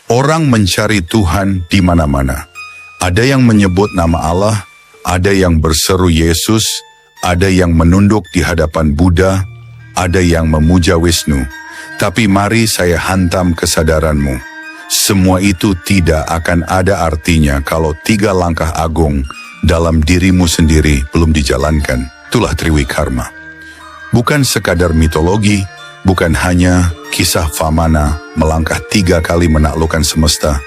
Orang mencari Tuhan di mana-mana. Ada yang menyebut nama Allah, ada yang berseru Yesus, ada yang menunduk di hadapan Buddha, ada yang memuja Wisnu. Tapi mari saya hantam kesadaranmu. Semua itu tidak akan ada artinya kalau 3 langkah agung dalam dirimu sendiri belum dijalankan. Itulah Triwikarma. Bukan sekadar mitologi, bukan hanya kisah Vamana melangkah 3 kali menaklukkan semesta.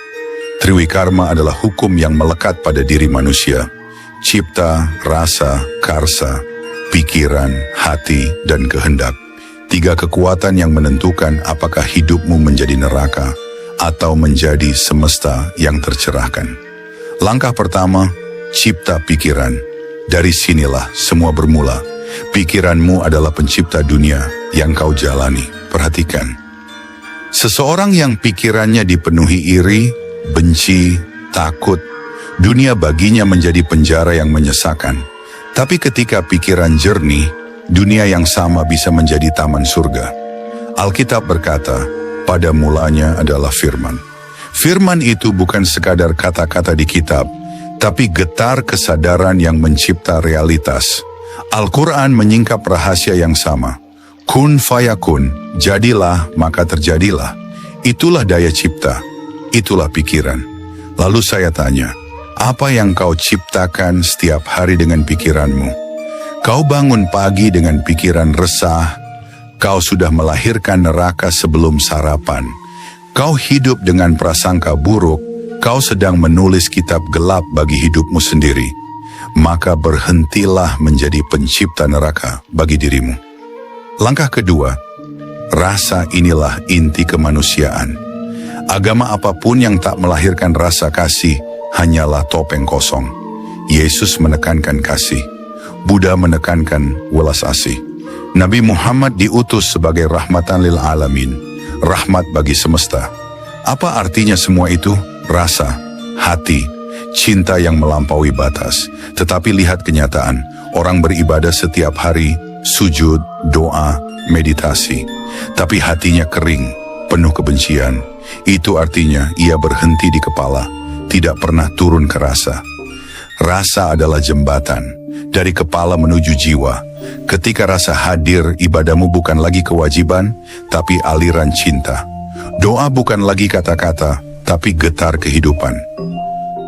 Triwikarma adalah hukum yang melekat pada diri manusia. Cipta, rasa, karsa, pikiran, hati, dan kehendak. 3 kekuatan yang menentukan apakah hidupmu menjadi neraka atau menjadi semesta yang tercerahkan. Langkah pertama, cipta pikiran. Dari sinilah semua bermula. Pikiranmu adalah pencipta dunia yang kau jalani. Perhatikan. Seseorang yang pikirannya dipenuhi iri, benci, takut, dunia baginya menjadi penjara yang menyesakan. Tapi ketika pikiran jernih, dunia yang sama bisa menjadi taman surga. Alkitab berkata, pada mulanya adalah firman. Firman itu bukan sekadar kata-kata di kitab, tapi getar kesadaran yang mencipta realitas. Al-Quran menyingkap rahasia yang sama. Kun fayakun, jadilah maka terjadilah. Itulah daya cipta, itulah pikiran. Lalu saya tanya, apa yang kau ciptakan setiap hari dengan pikiranmu? Kau bangun pagi dengan pikiran resah, kau sudah melahirkan neraka sebelum sarapan. Kau hidup dengan prasangka buruk, kau sedang menulis kitab gelap bagi hidupmu sendiri. Maka berhentilah menjadi pencipta neraka bagi dirimu. Langkah kedua, rasa inilah inti kemanusiaan. Agama apapun yang tak melahirkan rasa kasih hanyalah topeng kosong. Yesus menekankan kasih, Buddha menekankan welas asih. Nabi Muhammad diutus sebagai rahmatan lil alamin, rahmat bagi semesta. Apa artinya semua itu? Rasa, hati, cinta yang melampaui batas. Tetapi lihat kenyataan, orang beribadah setiap hari, sujud, doa, meditasi. Tapi hatinya kering, penuh kebencian. Itu artinya ia berhenti di kepala, tidak pernah turun ke rasa. Rasa adalah jembatan, dari kepala menuju jiwa. Ketika rasa hadir, ibadahmu bukan lagi kewajiban, tapi aliran cinta. Doa bukan lagi kata-kata, tapi getar kehidupan.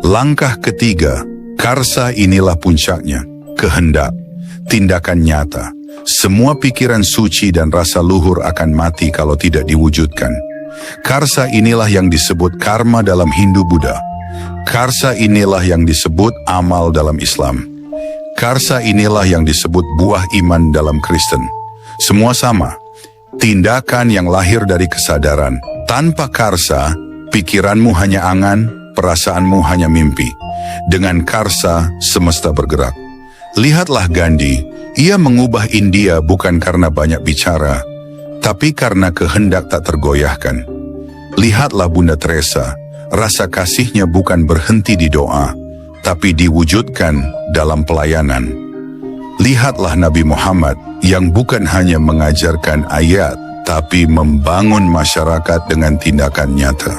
Langkah ketiga, karsa inilah puncaknya, kehendak, tindakan nyata. Semua pikiran suci dan rasa luhur akan mati kalau tidak diwujudkan. Karsa inilah yang disebut karma dalam Hindu Buddha. Karsa inilah yang disebut amal dalam Islam. Karsa inilah yang disebut buah iman dalam Kristen. Semua sama, tindakan yang lahir dari kesadaran. Tanpa karsa, pikiranmu hanya angan, perasaanmu hanya mimpi. Dengan karsa, semesta bergerak. Lihatlah Gandhi, ia mengubah India bukan karena banyak bicara, tapi karena kehendak tak tergoyahkan. Lihatlah Bunda Teresa, rasa kasihnya bukan berhenti di doa, tapi diwujudkan dalam pelayanan. Lihatlah Nabi Muhammad yang bukan hanya mengajarkan ayat, tapi membangun masyarakat dengan tindakan nyata.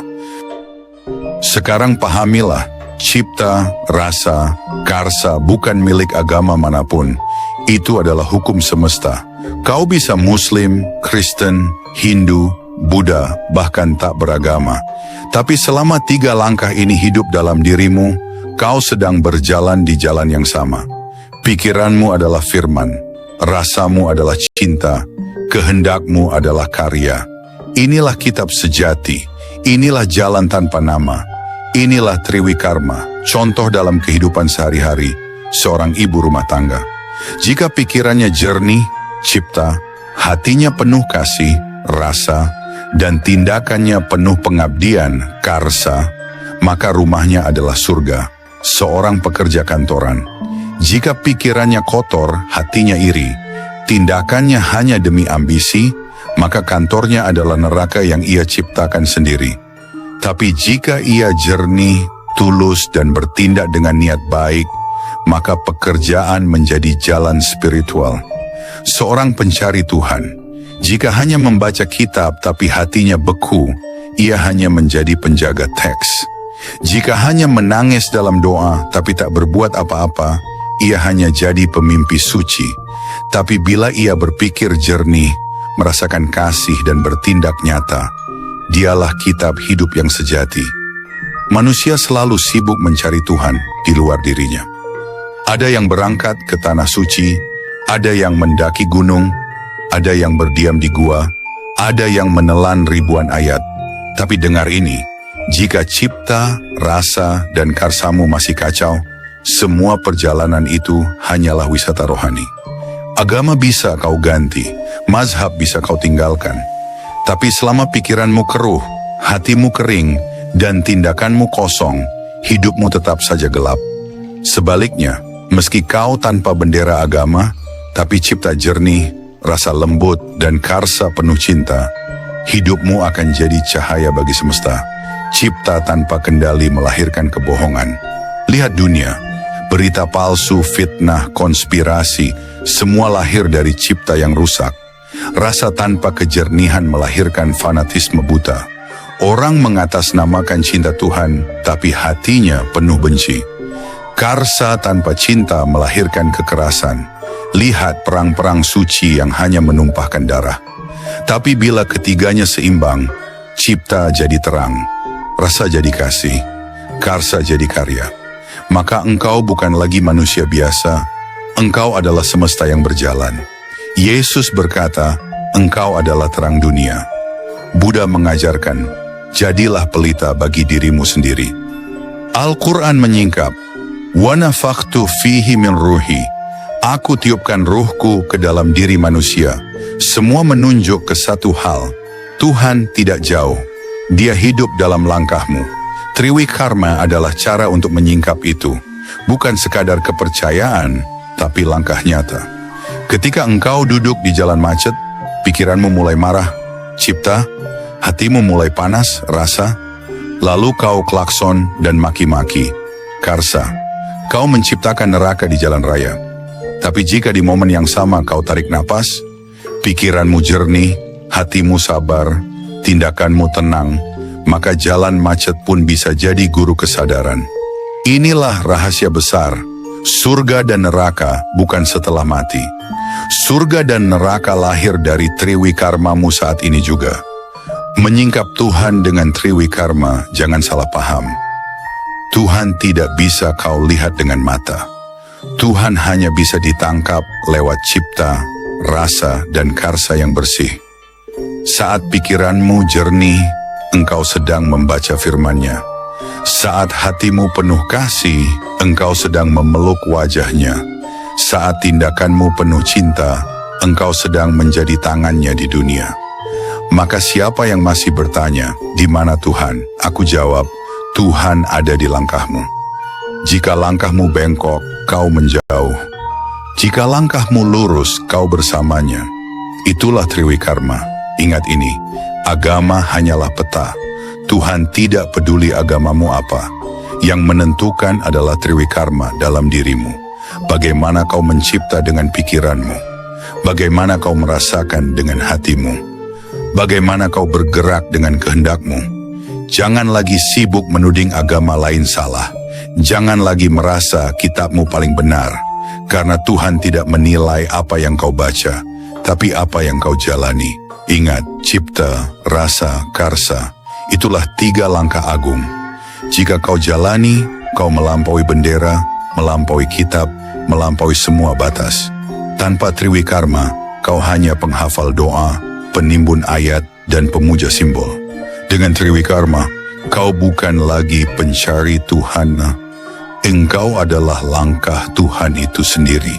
Sekarang pahamilah, cipta, rasa, karsa bukan milik agama manapun. Itu adalah hukum semesta. Kau bisa Muslim, Kristen, Hindu, Buddha, bahkan tak beragama. Tapi selama 3 langkah ini hidup dalam dirimu, kau sedang berjalan di jalan yang sama. Pikiranmu adalah firman, rasamu adalah cinta, kehendakmu adalah karya. Inilah kitab sejati, inilah jalan tanpa nama, inilah Triwikarma, contoh dalam kehidupan sehari-hari seorang ibu rumah tangga. Jika pikirannya jernih, cipta, hatinya penuh kasih, rasa, dan tindakannya penuh pengabdian, karsa, maka rumahnya adalah surga, seorang pekerja kantoran. Jika pikirannya kotor, hatinya iri, tindakannya hanya demi ambisi, maka kantornya adalah neraka yang ia ciptakan sendiri. Tapi jika ia jernih, tulus, dan bertindak dengan niat baik, maka pekerjaan menjadi jalan spiritual. Seorang pencari Tuhan, jika hanya membaca kitab tapi hatinya beku, ia hanya menjadi penjaga teks. Jika hanya menangis dalam doa tapi tak berbuat apa-apa, ia hanya jadi pemimpi suci. Tapi bila ia berpikir jernih, merasakan kasih dan bertindak nyata, dialah kitab hidup yang sejati. Manusia selalu sibuk mencari Tuhan di luar dirinya. Ada yang berangkat ke tanah suci, ada yang mendaki gunung, ada yang berdiam di gua, ada yang menelan ribuan ayat. Tapi dengar ini, jika cipta, rasa, dan karsamu masih kacau, semua perjalanan itu hanyalah wisata rohani. Agama bisa kau ganti, mazhab bisa kau tinggalkan. Tapi selama pikiranmu keruh, hatimu kering, dan tindakanmu kosong, hidupmu tetap saja gelap. Sebaliknya, meski kau tanpa bendera agama, tapi cipta jernih, rasa lembut, dan karsa penuh cinta, hidupmu akan jadi cahaya bagi semesta. Cipta tanpa kendali melahirkan kebohongan. Lihat dunia, berita palsu, fitnah, konspirasi, semua lahir dari cipta yang rusak. Rasa tanpa kejernihan melahirkan fanatisme buta. Orang mengatasnamakan cinta Tuhan, tapi hatinya penuh benci. Karsa tanpa cinta melahirkan kekerasan. Lihat perang-perang suci yang hanya menumpahkan darah. Tapi bila ketiganya seimbang, cipta jadi terang, rasa jadi kasih, karsa jadi karya. Maka engkau bukan lagi manusia biasa, engkau adalah semesta yang berjalan. Yesus berkata, engkau adalah terang dunia. Buddha mengajarkan, jadilah pelita bagi dirimu sendiri. Al-Quran menyingkap, wa nafakhtu fihi min ruhi. Aku tiupkan ruhku ke dalam diri manusia. Semua menunjuk ke satu hal, Tuhan tidak jauh. Dia hidup dalam langkahmu. Triwikarma adalah cara untuk menyingkap itu. Bukan sekadar kepercayaan, tapi langkah nyata. Ketika engkau duduk di jalan macet, pikiranmu mulai marah, cipta, hatimu mulai panas, rasa, lalu kau klakson dan maki-maki, karsa. Kau menciptakan neraka di jalan raya. Tapi jika di momen yang sama kau tarik napas, pikiranmu jernih, hatimu sabar, tindakanmu tenang, maka jalan macet pun bisa jadi guru kesadaran. Inilah rahasia besar. Surga dan neraka bukan setelah mati. Surga dan neraka lahir dari triwikarmamu saat ini juga. Menyingkap Tuhan dengan triwikarma, jangan salah paham. Tuhan tidak bisa kau lihat dengan mata. Tuhan hanya bisa ditangkap lewat cipta, rasa, dan karsa yang bersih. Saat pikiranmu jernih, engkau sedang membaca firman-Nya. Saat hatimu penuh kasih, engkau sedang memeluk wajah-Nya. Saat tindakanmu penuh cinta, engkau sedang menjadi tangan-Nya di dunia. Maka siapa yang masih bertanya, di mana Tuhan? Aku jawab, Tuhan ada di langkahmu. Jika langkahmu bengkok, kau menjauh. Jika langkahmu lurus, kau bersamanya. Itulah triwikarma. Ingat ini, agama hanyalah peta. Tuhan tidak peduli agamamu apa. Yang menentukan adalah triwikarma dalam dirimu. Bagaimana kau mencipta dengan pikiranmu. Bagaimana kau merasakan dengan hatimu. Bagaimana kau bergerak dengan kehendakmu. Jangan lagi sibuk menuding agama lain salah. Jangan lagi merasa kitabmu paling benar. Karena Tuhan tidak menilai apa yang kau baca, tapi apa yang kau jalani. Ingat, cipta, rasa, karsa, itulah 3 langkah agung. Jika kau jalani, kau melampaui bendera, melampaui kitab, melampaui semua batas. Tanpa triwikarma, kau hanya penghafal doa, penimbun ayat, dan pemuja simbol. Dengan triwikarma, kau bukan lagi pencari Tuhan. Engkau adalah langkah Tuhan itu sendiri.